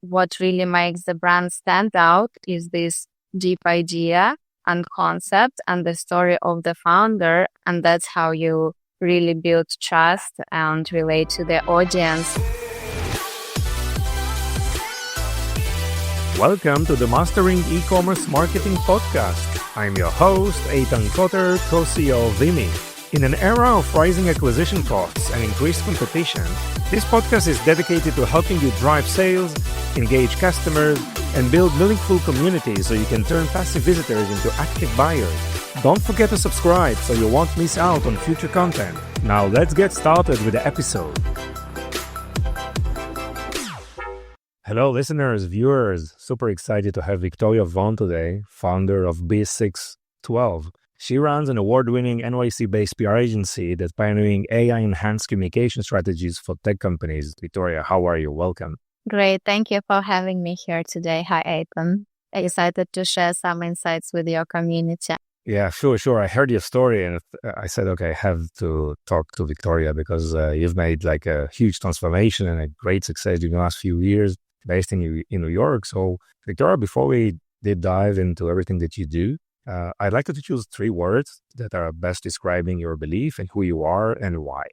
what really makes the brand stand out is this deep idea and concept and the story of the founder. And that's how you really build trust and relate to the audience. Welcome to the Mastering E-commerce Marketing Podcast. I'm your host, Eitan Koter, co-CEO of Vimy. In an era of rising acquisition costs and increased competition, this podcast is dedicated to helping you drive sales, engage customers, and build meaningful communities so you can turn passive visitors into active buyers. Don't forget to subscribe so you won't miss out on future content. Now let's get started with the episode. Hello listeners, viewers. Super excited to have Victoria Vaughan today, founder of B612. She runs an award-winning NYC-based PR agency that's pioneering AI-enhanced communication strategies for tech companies. Victoria, how are you? Welcome. Great. Thank you for having me here today. Hi, Eitan. Excited to share some insights with your community. Yeah, sure. I heard your story and I said, okay, I have to talk to Victoria because you've made like a huge transformation and a great success in the last few years based in New York. So, Victoria, before we did dive into everything that you do, I'd like you to choose 3 words that are best describing your belief and who you are and why.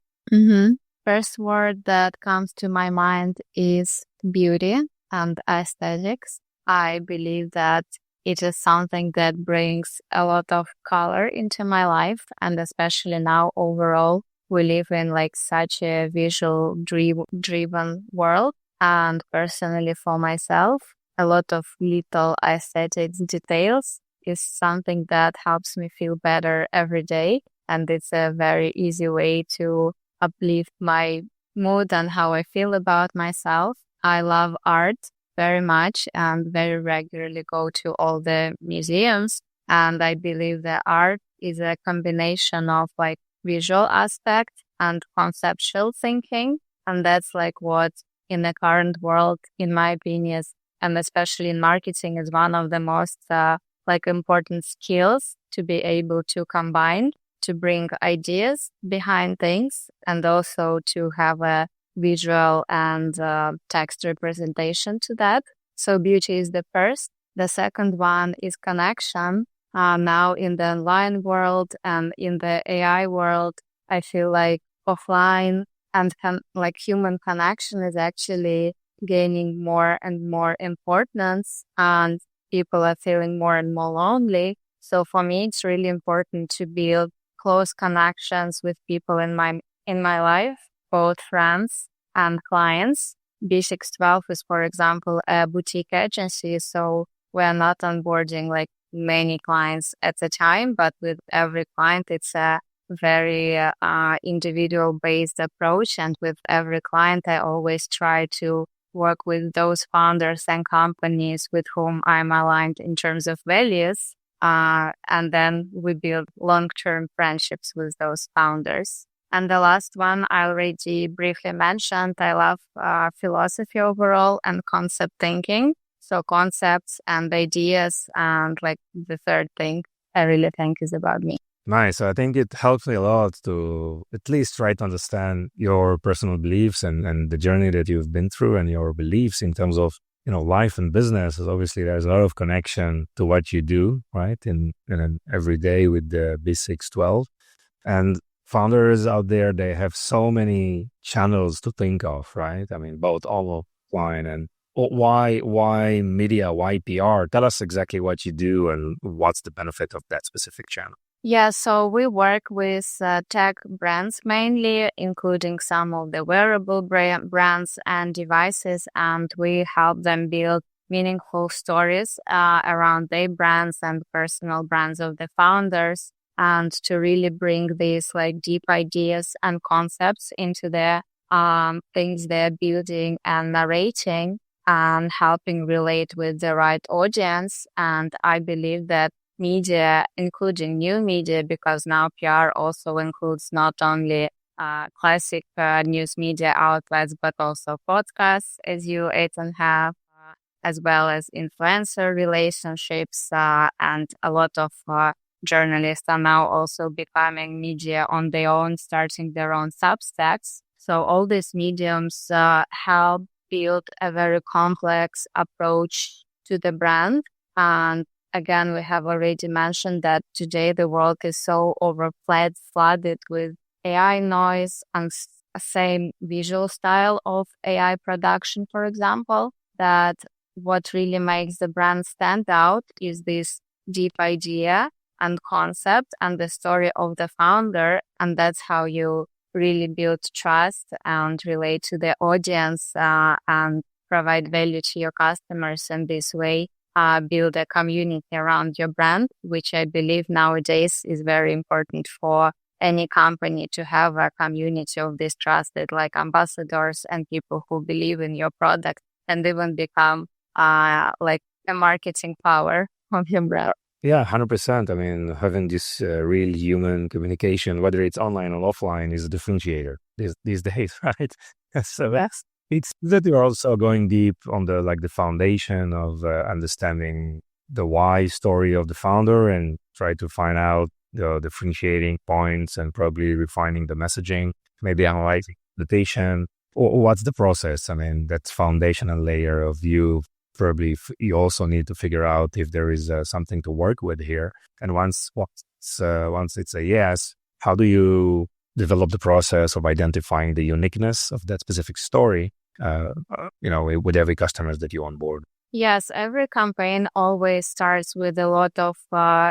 First word that comes to my mind is beauty and aesthetics. I believe that it is something that brings a lot of color into my life. And especially now overall, we live in like such a visual driven world. And personally for myself, a lot of little aesthetics details is something that helps me feel better every day. And it's a very easy way to uplift my mood and how I feel about myself. I love art very much and very regularly go to all the museums. And I believe that art is a combination of like visual aspect and conceptual thinking. And that's like what in the current world, in my opinion, and especially in marketing, is one of the most important skills to be able to combine, to bring ideas behind things, and also to have a visual and text representation to that. So beauty is the first. The second one is connection. Now in the online world and in the AI world, I feel like offline and human connection is actually gaining more and more importance, and people are feeling more and more lonely. So for me, it's really important to build close connections with people in my life, both friends and clients. B612 is, for example, a boutique agency. So we're not onboarding like many clients at a time, but with every client, it's a very individual based approach. And with every client, I always try to work with those founders and companies with whom I'm aligned in terms of values. And then we build long-term friendships with those founders. And the last one I already briefly mentioned, I love philosophy overall and concept thinking. So concepts and ideas, and like the third thing I really think is about me. Nice. So I think it helps me a lot to at least try to understand your personal beliefs and the journey that you've been through and your beliefs in terms of, life and business. Obviously, there's a lot of connection to what you do, right? In every day with the B612. And founders out there, they have so many channels to think of, right? I mean, both online and why media, why PR? Tell us exactly what you do and what's the benefit of that specific channel. Yeah, so we work with tech brands mainly, including some of the wearable brands and devices, and we help them build meaningful stories around their brands and personal brands of the founders, and to really bring these like deep ideas and concepts into the things they're building and narrating and helping relate with the right audience. And I believe that media, including new media, because now PR also includes not only classic news media outlets, but also podcasts, as you, Eitan, have, as well as influencer relationships, and a lot of journalists are now also becoming media on their own, starting their own Substacks. So all these mediums help build a very complex approach to the brand. And again, we have already mentioned that today the world is so flooded with AI noise and same visual style of AI production, for example, that what really makes the brand stand out is this deep idea and concept and the story of the founder. And that's how you really build trust and relate to the audience and provide value to your customers. And this way, build a community around your brand, which I believe nowadays is very important for any company to have a community of these trusted like ambassadors and people who believe in your product and even become like a marketing power of your brand. Yeah, 100%. I mean, having this real human communication, whether it's online or offline, is a differentiator these days, right? So Yes. it's that you're also going deep on the foundation of understanding the why story of the founder and try to find out the differentiating points and probably refining the messaging, maybe analyzing the patient. Or what's the process? I mean, that's foundational layer of you. Probably you also need to figure out if there is something to work with here. And once it's a yes, how do you develop the process of identifying the uniqueness of that specific story, with every customer that you onboard? Yes, every campaign always starts with a lot of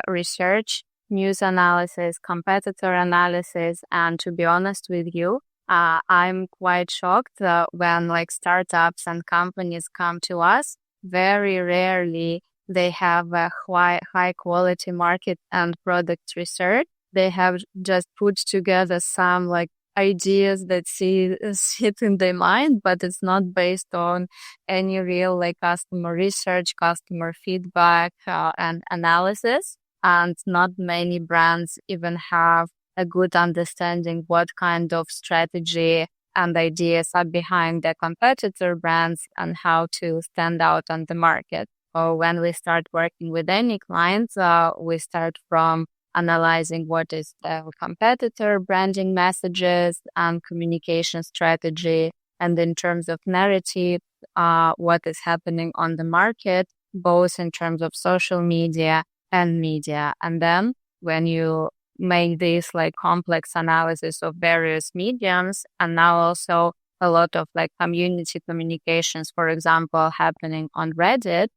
research, news analysis, competitor analysis, and to be honest with you, I'm quite shocked when like startups and companies come to us. Very rarely they have a high quality market and product research. They have just put together some like ideas that sit in their mind, but it's not based on any real like customer research, customer feedback, and analysis. And not many brands even have a good understanding what kind of strategy and ideas are behind the competitor brands and how to stand out on the market. Or when we start working with any clients, we start from analyzing what is the competitor branding messages and communication strategy. And in terms of narrative, what is happening on the market, both in terms of social media and media. And then when you make this like complex analysis of various mediums and now also a lot of like community communications, for example, happening on Reddit,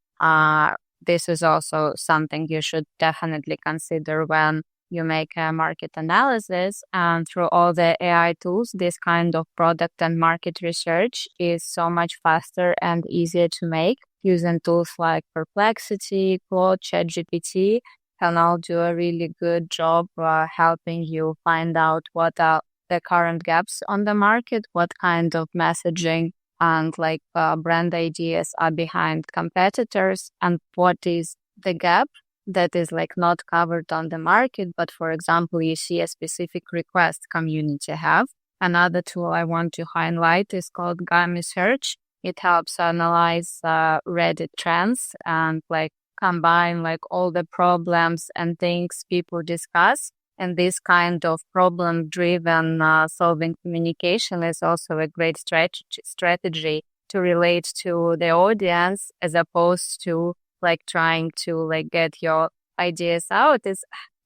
this is also something you should definitely consider when you make a market analysis. And through all the AI tools, this kind of product and market research is so much faster and easier to make using tools like Perplexity, Claude, ChatGPT can all do a really good job helping you find out what are the current gaps on the market, what kind of messaging and like brand ideas are behind competitors, and what is the gap that is like not covered on the market, but for example, you see a specific request community have. Another tool I want to highlight is called Gummy Search. It helps analyze Reddit trends and like combine like all the problems and things people discuss. And this kind of problem-driven solving communication is also a great strategy to relate to the audience as opposed to like trying to like get your ideas out. It's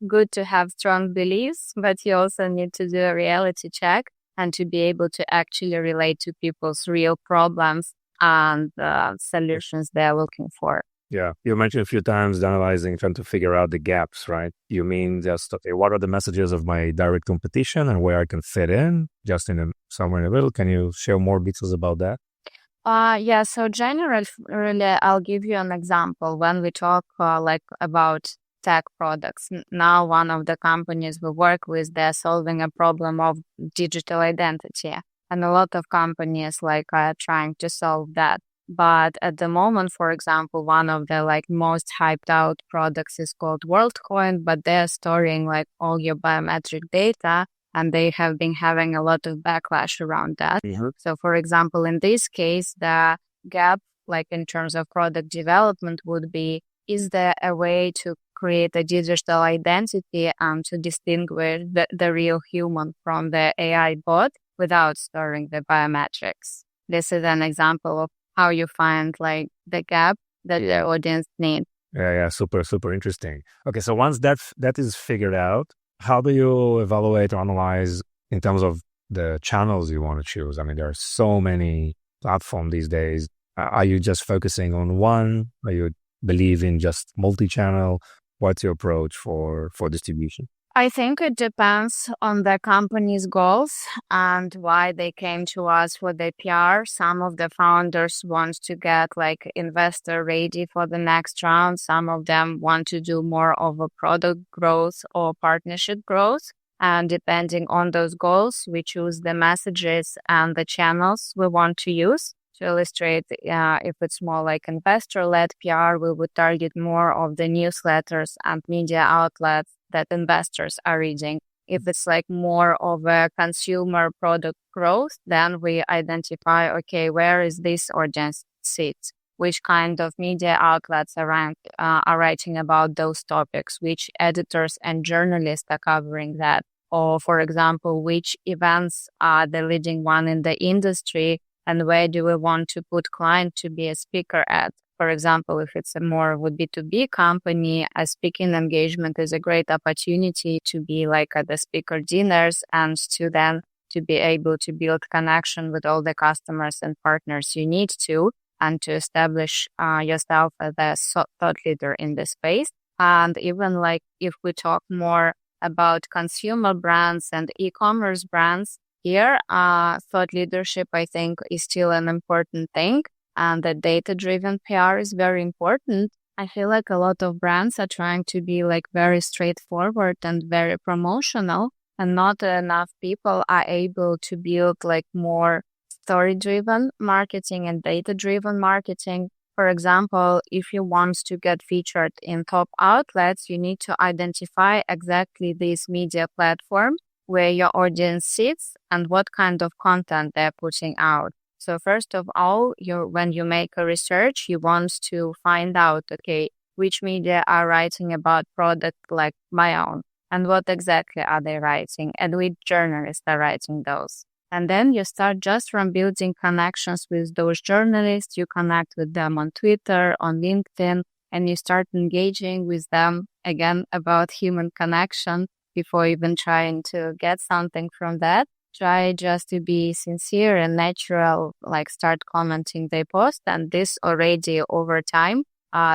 good to have strong beliefs, but you also need to do a reality check and to be able to actually relate to people's real problems and solutions they're looking for. Yeah, you mentioned a few times analyzing, trying to figure out the gaps, right? You mean just, okay, what are the messages of my direct competition and where I can fit in, just somewhere in the middle? Can you share more details about that? Yeah, so generally, I'll give you an example. When we talk like about tech products, now one of the companies we work with, they're solving a problem of digital identity. And a lot of companies like are trying to solve that. But at the moment, for example, one of the like most hyped out products is called WorldCoin, but they're storing like all your biometric data and they have been having a lot of backlash around that. Mm-hmm. So for example, in this case, the gap like in terms of product development would be, is there a way to create a digital identity and to distinguish the real human from the AI bot without storing the biometrics? this is an example of how you find like the gap that the audience needs. Yeah, super, super interesting. Okay, so once that is figured out, how do you evaluate or analyze in terms of the channels you want to choose? I mean, there are so many platforms these days. Are you just focusing on one? Are you believe in just multi-channel? What's your approach for distribution? I think it depends on the company's goals and why they came to us for the PR. Some of the founders want to get like investor ready for the next round. Some of them want to do more of a product growth or partnership growth. And depending on those goals, we choose the messages and the channels we want to use. To illustrate, if it's more like investor-led PR, we would target more of the newsletters and media outlets that investors are reading. If it's like more of a consumer product growth, then we identify, okay, where is this audience sit? Which kind of media outlets are writing about those topics? Which editors and journalists are covering that? Or, for example, which events are the leading one in the industry? And where do we want to put client to be a speaker at? For example, if it's a more would be B2B company, a speaking engagement is a great opportunity to be like at the speaker dinners and to then to be able to build connection with all the customers and partners you need to, and to establish yourself as a thought leader in the space. And even like if we talk more about consumer brands and e-commerce brands, here, thought leadership, I think, is still an important thing, and the data-driven PR is very important. I feel like a lot of brands are trying to be like very straightforward and very promotional, and not enough people are able to build like more story-driven marketing and data-driven marketing. For example, if you want to get featured in top outlets, you need to identify exactly this media platform where your audience sits and what kind of content they're putting out. So first of all, when you make a research, you want to find out, okay, which media are writing about product like my own, and what exactly are they writing, and which journalists are writing those. And then you start just from building connections with those journalists. You connect with them on Twitter, on LinkedIn, and you start engaging with them again about human connection. Before even trying to get something from that, try just to be sincere and natural, like start commenting their post, and this already over time,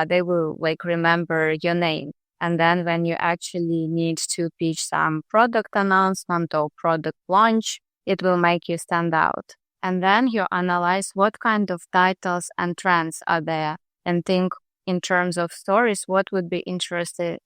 they will like remember your name. And then when you actually need to pitch some product announcement or product launch, it will make you stand out. And then you analyze what kind of titles and trends are there and think in terms of stories, what would be interesting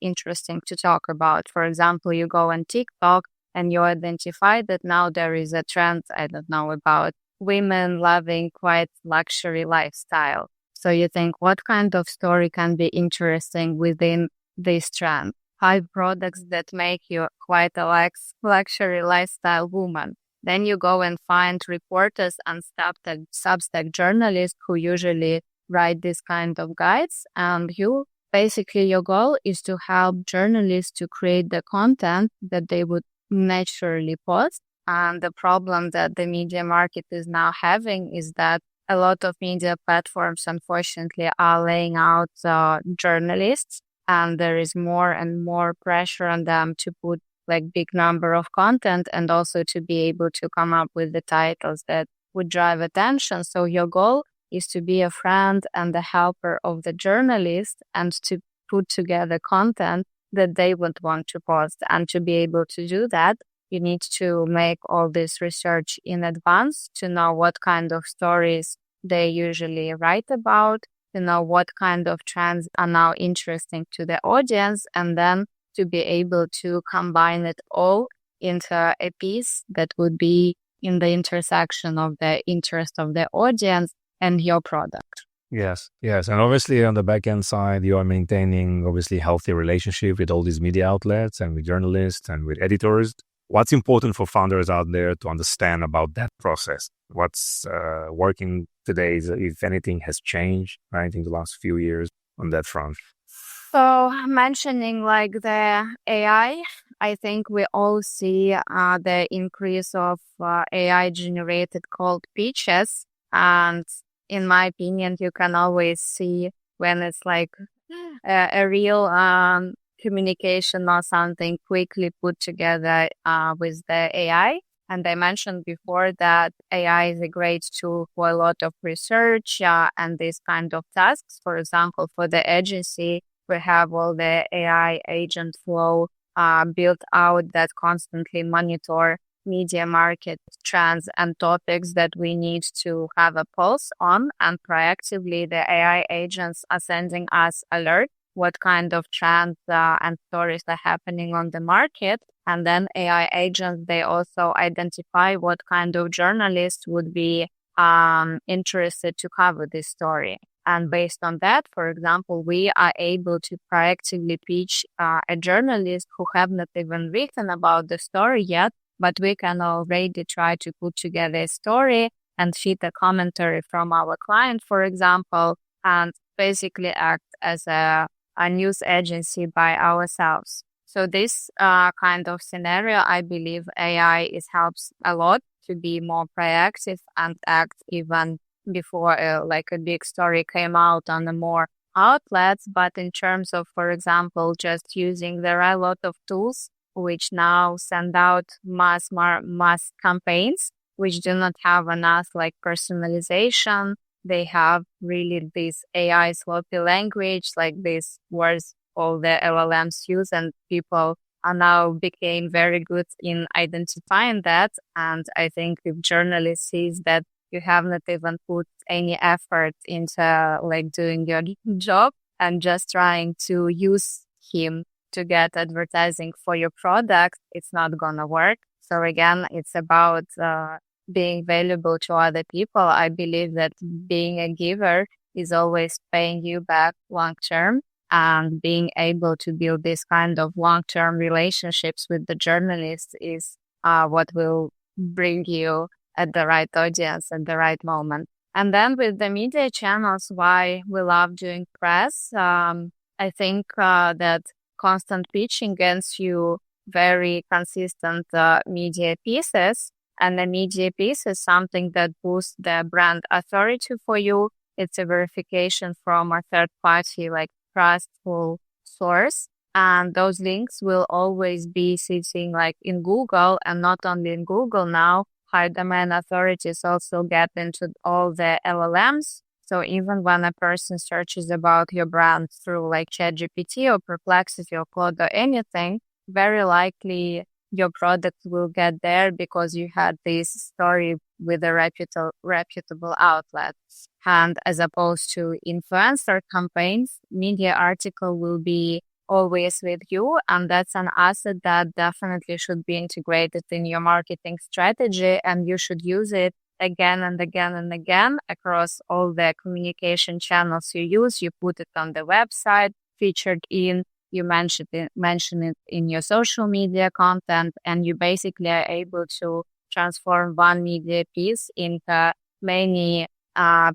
to talk about. For example, you go on TikTok and you identify that now there is a trend, I don't know, about women loving quite luxury lifestyle. So you think what kind of story can be interesting within this trend? 5 products that make you quite a luxury lifestyle woman. Then you go and find reporters and Substack journalists who usually write this kind of guides, and your goal is to help journalists to create the content that they would naturally post. And the problem that the media market is now having is that a lot of media platforms, unfortunately, are laying out journalists, and there is more and more pressure on them to put like big number of content and also to be able to come up with the titles that would drive attention. So your goal is to be a friend and the helper of the journalist and to put together content that they would want to post. And to be able to do that, you need to make all this research in advance to know what kind of stories they usually write about, to know what kind of trends are now interesting to the audience, and then to be able to combine it all into a piece that would be in the intersection of the interest of the audience and your product. Yes. And obviously on the back-end side, you are maintaining obviously healthy relationship with all these media outlets and with journalists and with editors. What's important for founders out there to understand about that process? What's working today, if anything has changed, right, in the last few years on that front? So mentioning like the AI, I think we all see the increase of AI generated cold pitches. And in my opinion, you can always see when it's like a real communication or something quickly put together with the AI. And I mentioned before that AI is a great tool for a lot of research and these kind of tasks. For example, for the agency, we have all the AI agent flow built out that constantly monitor media market trends and topics that we need to have a pulse on. And proactively, the AI agents are sending us alert what kind of trends and stories are happening on the market. And then AI agents, they also identify what kind of journalist would be interested to cover this story. And based on that, for example, we are able to proactively pitch a journalist who have not even written about the story yet, but we can already try to put together a story and fit a commentary from our client, for example, and basically act as a news agency by ourselves. So this kind of scenario, I believe AI helps a lot to be more proactive and act even before like a big story came out on the more outlets. But in terms of, for example, just using, there are a lot of tools which now send out mass campaigns, which do not have enough like personalization. They have really this AI sloppy language, like these words all the LLMs use, and people are now became very good in identifying that. And I think if journalist sees that you have not even put any effort into like doing your job and just trying to use him to get advertising for your product, it's not gonna work. So again, it's about being valuable to other people. I believe that being a giver is always paying you back long term, and being able to build this kind of long-term relationships with the journalists is what will bring you at the right audience at the right moment. And then with the media channels, why we love doing press, I think that constant pitching gets you very consistent media pieces. And the media piece is something that boosts the brand authority for you. It's a verification from a third party, like trustful source. And those links will always be sitting like in Google, and not only in Google now, high domain authorities also get into all the LLMs. So even when a person searches about your brand through like ChatGPT or Perplexity or Claude or anything, very likely your product will get there because you had this story with a reputable outlet. And as opposed to influencer campaigns, media article will be always with you. And that's an asset that definitely should be integrated in your marketing strategy. And you should use it again and again and again across all the communication channels you use. You put it on the website, featured in, you mention it in your social media content, and you basically are able to transform one media piece into many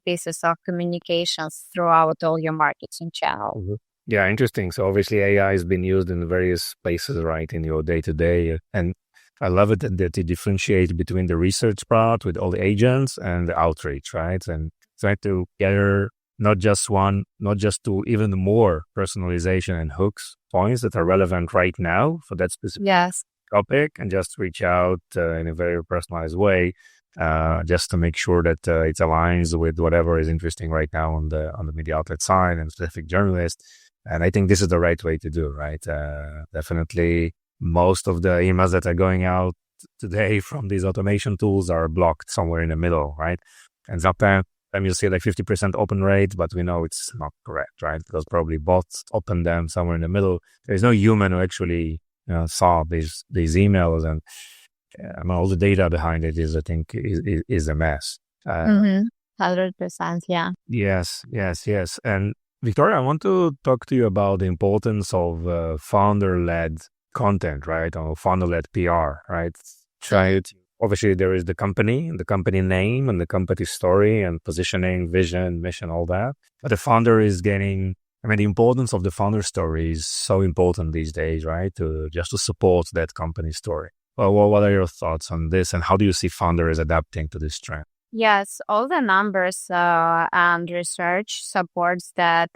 pieces of communications throughout all your marketing channels. Mm-hmm. Yeah, interesting. So obviously AI has been used in various places, right, in your day-to-day. And I love it that you differentiate between the research part with all the agents and the outreach, right? And try to gather not just two, even more personalization and hooks points that are relevant right now for that specific topic, and just reach out in a very personalized way, just to make sure that it aligns with whatever is interesting right now on the media outlet side and specific journalists. And I think this is the right way to do, right? Definitely, most of the emails that are going out today from these automation tools are blocked somewhere in the middle, right? And sometimes you see like 50% open rate, but we know it's not correct, right? Because probably bots open them somewhere in the middle. There's no human who actually saw these emails, and all the data behind it is, I think, is a mess. 100%, yeah. Yes. And Victoria, I want to talk to you about the importance of founder-led content, right? Or founder-led PR, right? Obviously, there is the company name, and the company story and positioning, vision, mission, all that. But the founder is the importance of the founder story is so important these days, right? To support that company story. Well, what are your thoughts on this, and how do you see founders adapting to this trend? Yes, all the numbers and research supports that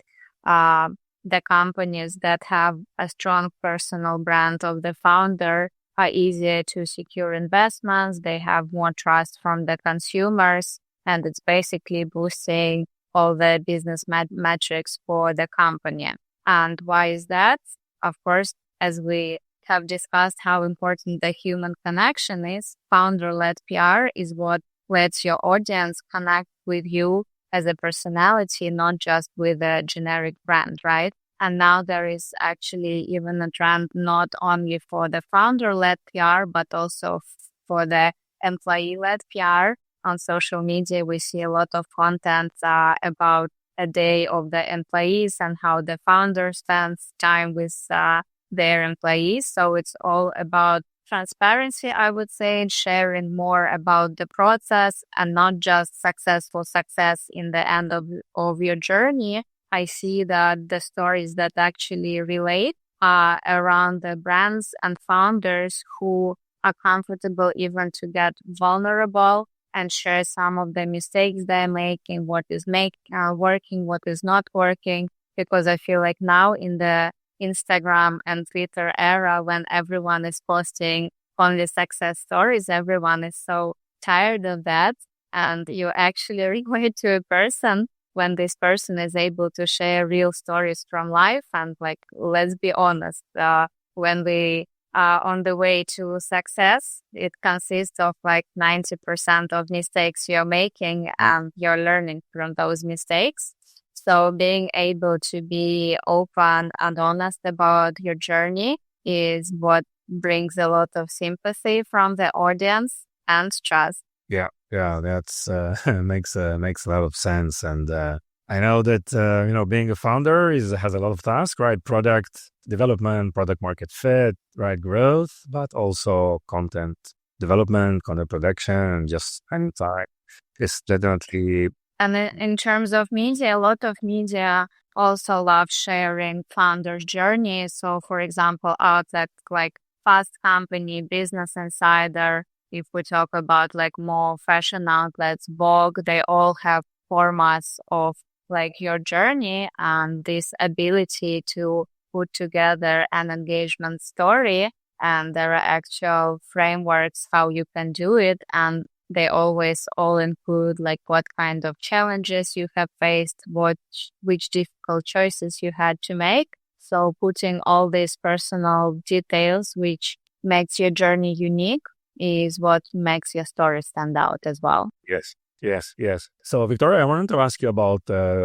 uh, the companies that have a strong personal brand of the founder are easier to secure investments. They have more trust from the consumers, and it's basically boosting all the business metrics for the company. And why is that? Of course, as we have discussed how important the human connection is, founder-led PR is what lets your audience connect with you as a personality, not just with a generic brand, right? And now there is actually even a trend not only for the founder-led PR, but also for the employee-led PR. On social media, we see a lot of content about a day of the employees and how the founder spends time with their employees. So it's all about transparency, I would say, and sharing more about the process and not just successful success in the end of your journey. I see that the stories that actually relate around the brands and founders who are comfortable even to get vulnerable and share some of the mistakes they're making, what is working, what is not working. Because I feel like now in the Instagram and Twitter era, when everyone is posting only success stories, everyone is so tired of that. And you actually relate to a person when this person is able to share real stories from life. And like, let's be honest, when we are on the way to success, it consists of like 90% of mistakes you're making and you're learning from those mistakes. So being able to be open and honest about your journey is what brings a lot of sympathy from the audience and trust. Yeah, that's makes makes a lot of sense, and I know that being a founder has a lot of tasks, right? Product development, product market fit, right? Growth, but also content development, content production, and just and time. It's definitely And in terms of media, a lot of media also love sharing founders' journeys. So, for example, outlets like Fast Company, Business Insider, if we talk about like more fashion outlets, Vogue, they all have formats of like your journey and this ability to put together an engagement story. And there are actual frameworks how you can do it. And they always all include like what kind of challenges you have faced, which difficult choices you had to make. So putting all these personal details, which makes your journey unique, is what makes your story stand out as well. yes. Yes. So, Victoria, I wanted to ask you about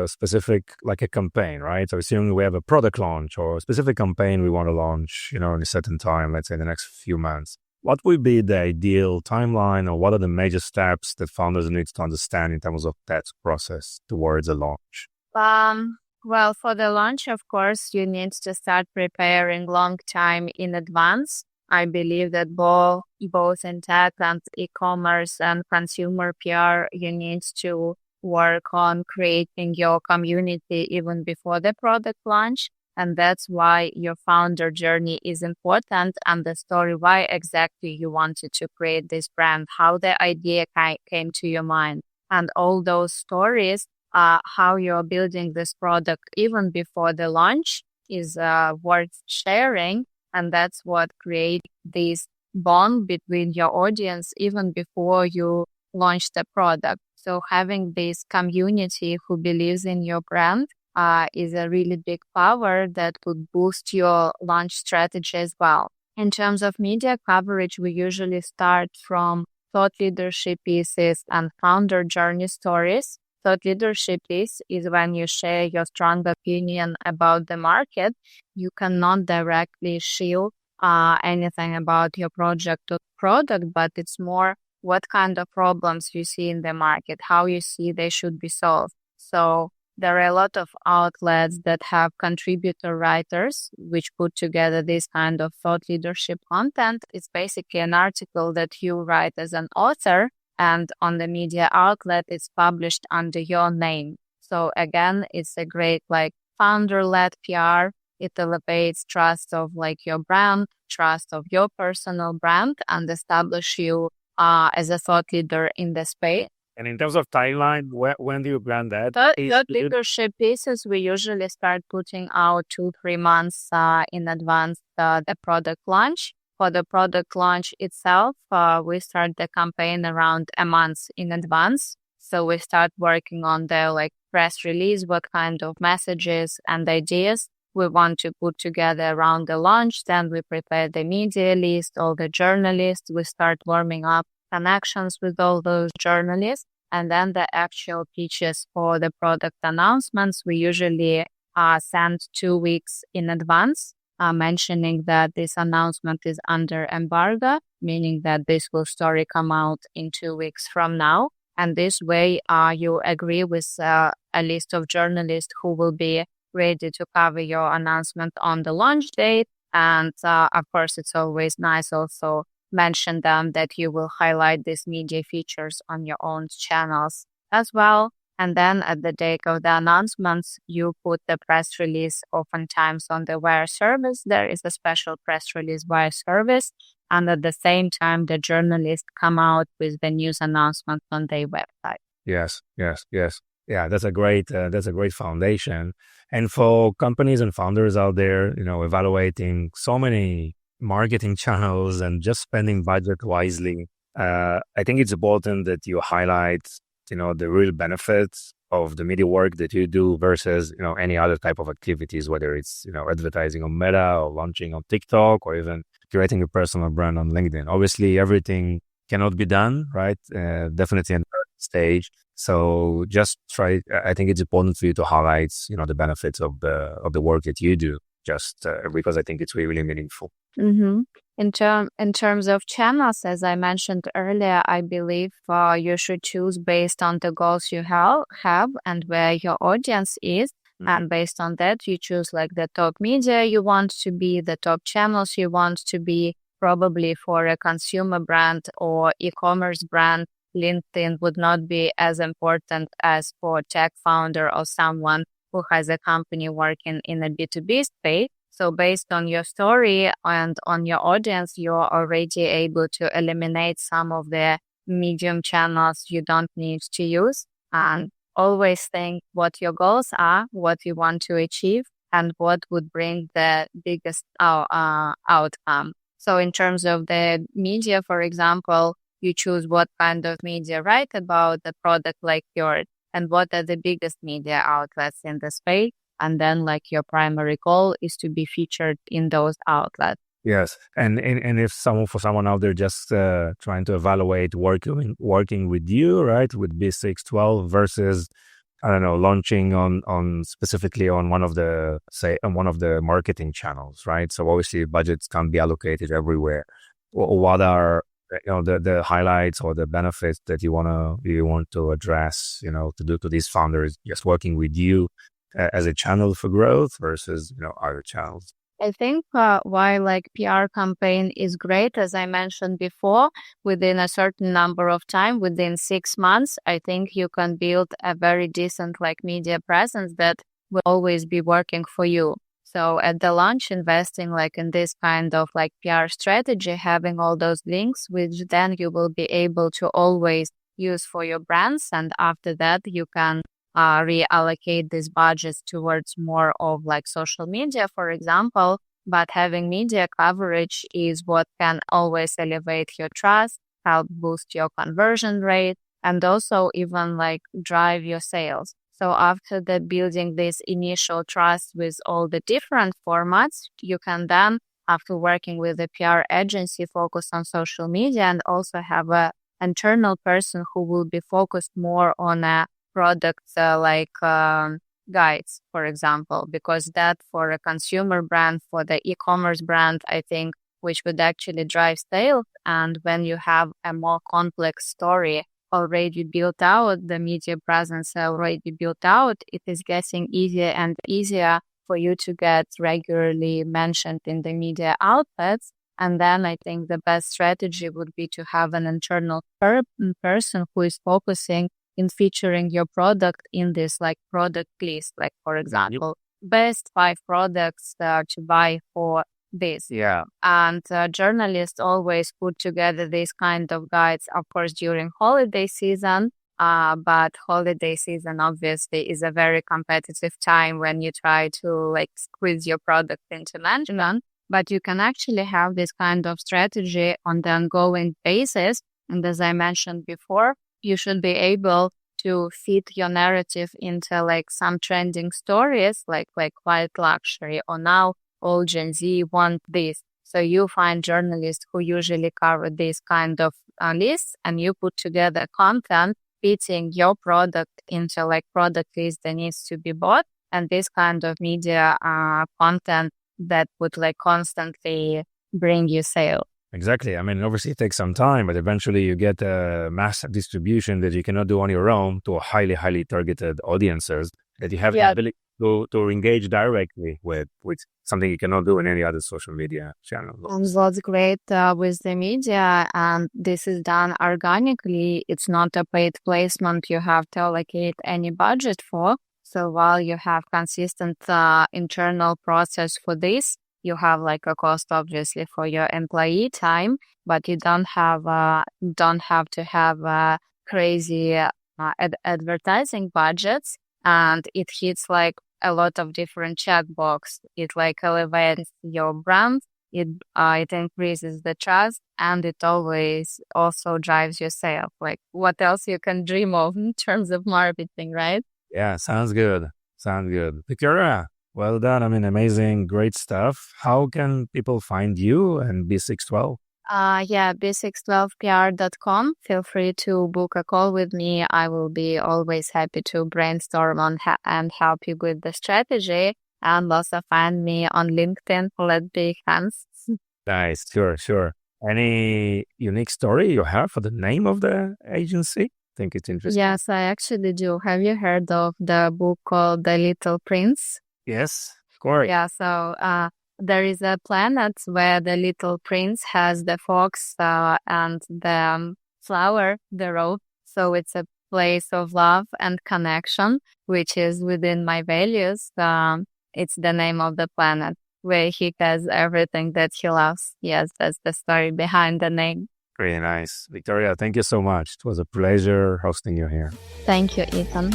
specific, like a campaign, right? So, assuming we have a product launch or a specific campaign we want to launch, in a certain time, let's say in the next few months. What would be the ideal timeline, or what are the major steps that founders need to understand in terms of that process towards a launch? Well, for the launch, of course, you need to start preparing long time in advance. I believe that both in tech and e-commerce and consumer PR, you need to work on creating your community even before the product launch. And that's why your founder journey is important and the story, why exactly you wanted to create this brand, how the idea came to your mind, and all those stories, how you're building this product even before the launch is worth sharing. And that's what creates this bond between your audience even before you launch the product. So having this community who believes in your brand is a really big power that would boost your launch strategy as well. In terms of media coverage, we usually start from thought leadership pieces and founder journey stories. Thought leadership piece is when you share your strong opinion about the market. You cannot directly shield anything about your project or product, but it's more what kind of problems you see in the market, how you see they should be solved. So there are a lot of outlets that have contributor writers, which put together this kind of thought leadership content. It's basically an article that you write as an author, and on the media outlet, it's published under your name. So again, it's a great like founder-led PR. It elevates trust of like your brand, trust of your personal brand, and establish you as a thought leader in the space. And in terms of timeline, when do you plan that? That leadership pieces, we usually start putting out 2-3 months in advance the product launch. For the product launch itself, we start the campaign around a month in advance. So we start working on the press release, what kind of messages and ideas we want to put together around the launch. Then we prepare the media list, all the journalists. We start warming up connections with all those journalists. And then the actual pitches for the product announcements, we usually send 2 weeks in advance, mentioning that this announcement is under embargo, meaning that this will story come out in 2 weeks from now. And this way, you agree with a list of journalists who will be ready to cover your announcement on the launch date. And of course, it's always nice also mention them that you will highlight these media features on your own channels as well. And then at the date of the announcements, you put the press release oftentimes on the wire service. There is a special press release wire service. And at the same time, the journalists come out with the news announcement on their website. Yes. Yeah, that's a great foundation. And for companies and founders out there, evaluating so many marketing channels and just spending budget wisely, I think it's important that you highlight, the real benefits of the media work that you do versus, any other type of activities, whether it's, advertising on Meta or launching on TikTok or even creating a personal brand on LinkedIn. Obviously, everything cannot be done, right? Definitely in the early stage. So just try. I think it's important for you to highlight, the benefits of the work that you do, just because I think it's really, really meaningful. Mm-hmm. In terms of channels, as I mentioned earlier, I believe you should choose based on the goals you have and where your audience is. Mm-hmm. And based on that, you choose the top media you want to be, the top channels you want to be. Probably for a consumer brand or e-commerce brand, LinkedIn would not be as important as for a tech founder or someone who has a company working in a B2B space. So based on your story and on your audience, you're already able to eliminate some of the medium channels you don't need to use. And always think what your goals are, what you want to achieve, and what would bring the biggest outcome. So in terms of the media, for example, you choose what kind of media write about the product like yours and what are the biggest media outlets in the space. And then your primary goal is to be featured in those outlets. Yes. And if for someone out there just trying to evaluate working with you, right, with B612 versus, I don't know, launching on specifically on one of the marketing channels, right? So obviously budgets can't be allocated everywhere. What are the highlights or the benefits that you want to address, to do to these founders just working with you as a channel for growth versus other channels? I think why PR campaign is great, as I mentioned before, within a certain number of time, within 6 months, I think you can build a very decent media presence that will always be working for you. So at the launch, investing in this kind of PR strategy, having all those links, which then you will be able to always use for your brands. And after that, you can reallocate these budgets towards more of social media, for example. But having media coverage is what can always elevate your trust, help boost your conversion rate, and also even drive your sales. So after building this initial trust with all the different formats, you can then, after working with a PR agency, focus on social media and also have an internal person who will be focused more on products guides, for example, because that for a consumer brand, for the e-commerce brand, I think, which would actually drive sales. And when you have a more complex story already built out, the media presence already built out, it is getting easier and easier for you to get regularly mentioned in the media outlets. And then I think the best strategy would be to have an internal person who is focusing in featuring your product in this product list, for example, best 5 products to buy for this. Yeah. And journalists always put together these kind of guides, of course, during holiday season. But holiday season obviously is a very competitive time when you try to like squeeze your product into management. But you can actually have this kind of strategy on the ongoing basis. And as I mentioned before, you should be able to fit your narrative into like some trending stories, like quiet luxury, or now all Gen Z want this. So you find journalists who usually cover this kind of lists, and you put together content fitting your product into like product list that needs to be bought, and this kind of media content that would like constantly bring you sale. Exactly. I mean, obviously it takes some time, but eventually you get a massive distribution that you cannot do on your own to a highly targeted audiences that you have the ability to engage directly with something you cannot do in any other social media channel. And what's great with the media, and this is done organically, it's not a paid placement you have to allocate any budget for. So while you have consistent internal process for this, you have like a cost obviously for your employee time, but you don't have to have crazy advertising budgets, and it hits like a lot of different checkbox. It like elevates your brand, it increases the trust, and it always also drives your sale. Like what else you can dream of in terms of marketing, right? Yeah, sounds good. Victoria, well done. I mean, amazing, great stuff. How can people find you and B612? B612pr.com. Feel free to book a call with me. I will be always happy to brainstorm on and help you with the strategy. And also find me on LinkedIn. Let's be friends. Nice. Sure. Any unique story you have for the name of the agency? I think it's interesting. Yes, I actually do. Have you heard of the book called The Little Prince? Yes, of course. Yeah, so there is a planet where the little prince has the fox and the flower, the rose. So it's a place of love and connection, which is within my values. It's the name of the planet where he has everything that he loves. Yes, that's the story behind the name. Really nice. Victoria, thank you so much. It was a pleasure hosting you here. Thank you, Eitan.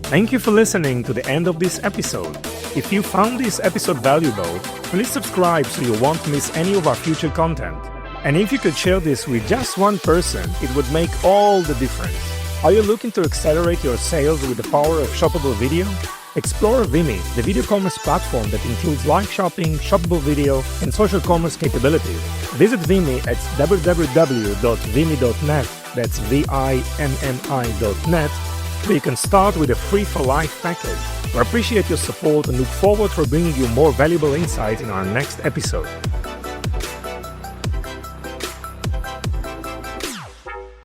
Thank you for listening to the end of this episode. If you found this episode valuable, please subscribe so you won't miss any of our future content. And if you could share this with just one person, it would make all the difference. Are you looking to accelerate your sales with the power of shoppable video? Explore Vimy, the video commerce platform that includes live shopping, shoppable video, and social commerce capabilities. Visit Vimy at www.vimy.net, that's VIMMI.net, where you can start with a free for life package. We appreciate your support and look forward to bringing you more valuable insight in our next episode.